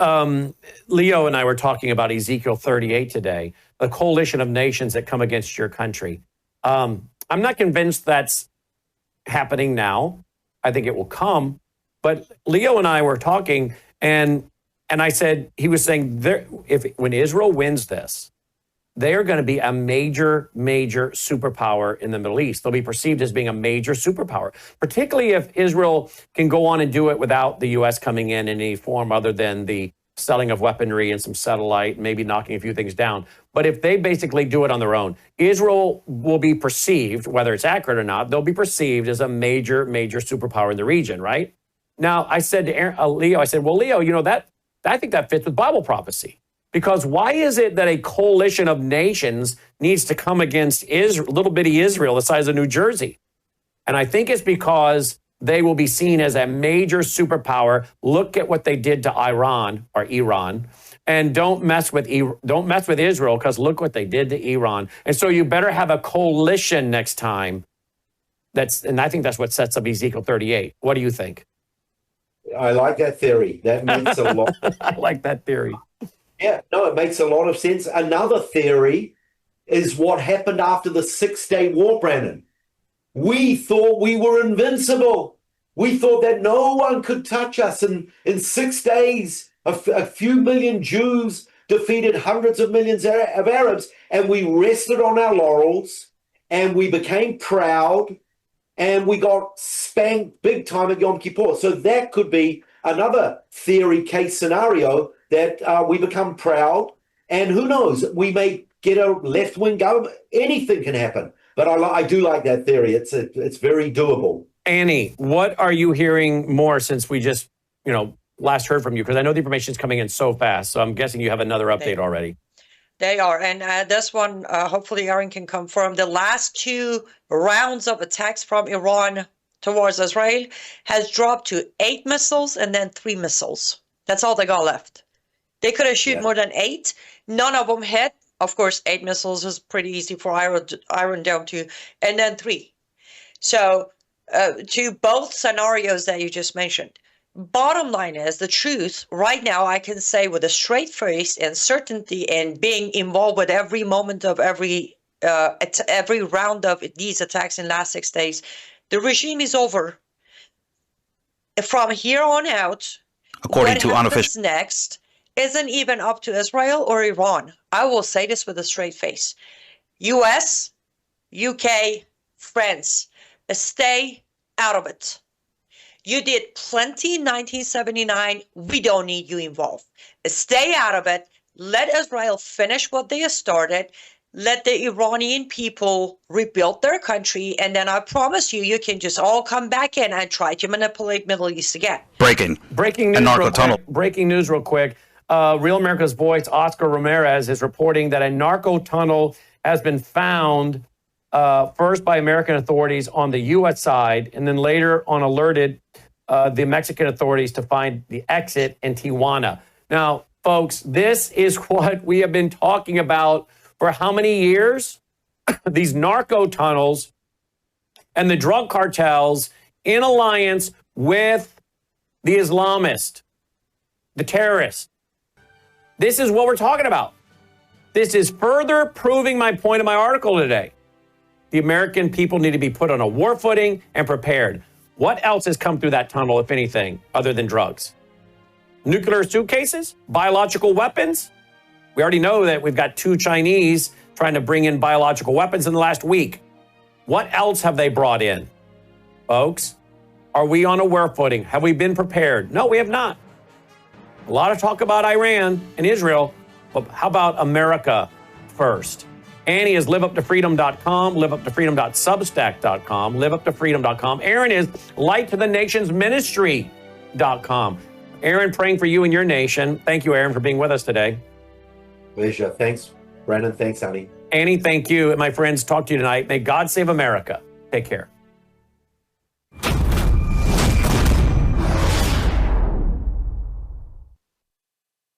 Leo and I were talking about Ezekiel 38 today, the coalition of nations that come against your country. I'm not convinced that's happening now. I think it will come. But Leo and I were talking, and I said, he was saying, when Israel wins this, they are going to be a major, major superpower in the Middle East. They'll be perceived as being a major superpower, particularly if Israel can go on and do it without the U.S. coming in any form other than the selling of weaponry and some satellite, maybe knocking a few things down. But if they basically do it on their own, Israel will be perceived, whether it's accurate or not, they'll be perceived as a major, major superpower in the region, right? Now, I said to Leo, well, Leo, you know, I think that fits with Bible prophecy. Because why is it that a coalition of nations needs to come against little bitty Israel the size of New Jersey? And I think it's because they will be seen as a major superpower. Look at what they did to Iran, and don't mess with Israel, because look what they did to Iran. And so you better have a coalition next time. And I think that's what sets up Ezekiel 38. What do you think? I like that theory. That makes a lot. I like that theory. Yeah, no, it makes a lot of sense. Another theory is what happened after the 6-day war, Brandon. We thought we were invincible. We thought that no one could touch us. And in 6 days, a few million Jews defeated hundreds of millions of Arabs, and we rested on our laurels, and we became proud, and we got spanked big time at Yom Kippur. So that could be another theory case scenario, that we become proud, and who knows, we may get a left-wing government. Anything can happen. But I do like that theory. It's very doable. Annie, what are you hearing more since we just, last heard from you? Because I know the information is coming in so fast, so I'm guessing you have another update already. They are. And this one, hopefully Aaron can confirm, the last 2 rounds of attacks from Iran towards Israel has dropped to 8 missiles and then 3 missiles. That's all they got left. They could have shot more than 8. None of them hit. Of course, 8 missiles is pretty easy for Iron Dome to, and then 3. So to both scenarios that you just mentioned. Bottom line is, the truth right now, I can say with a straight face and certainty, and being involved with every moment of every round of these attacks in the last 6 days, the regime is over. From here on out, according to unofficial next isn't even up to Israel or Iran. I will say this with a straight face. US, UK, France, stay out of it. You did plenty in 1979. We don't need you involved. Stay out of it. Let Israel finish what they have started. Let the Iranian people rebuild their country. And then I promise you, you can just all come back in and try to manipulate Middle East again. Breaking news real quick. Real America's Voice, Oscar Ramirez, is reporting that a narco tunnel has been found first by American authorities on the U.S. side, and then later on alerted the Mexican authorities to find the exit in Tijuana. Now, folks, this is what we have been talking about for how many years? These narco tunnels and the drug cartels in alliance with the Islamists, the terrorists. This is what we're talking about. This is further proving my point in my article today. The American people need to be put on a war footing and prepared. What else has come through that tunnel, if anything, other than drugs? Nuclear suitcases? Biological weapons? We already know that we've got 2 Chinese trying to bring in biological weapons in the last week. What else have they brought in? Folks, are we on a war footing? Have we been prepared? No, we have not. A lot of talk about Iran and Israel, but how about America first? Annie is liveuptofreedom.com, liveuptofreedom.substack.com, liveuptofreedom.com. Aaron is lighttothenationsministry.com. Aaron, praying for you and your nation. Thank you, Aaron, for being with us today. Pleasure. Thanks, Brandon. Thanks, Annie. Annie, thank you. And my friends, talk to you tonight. May God save America. Take care.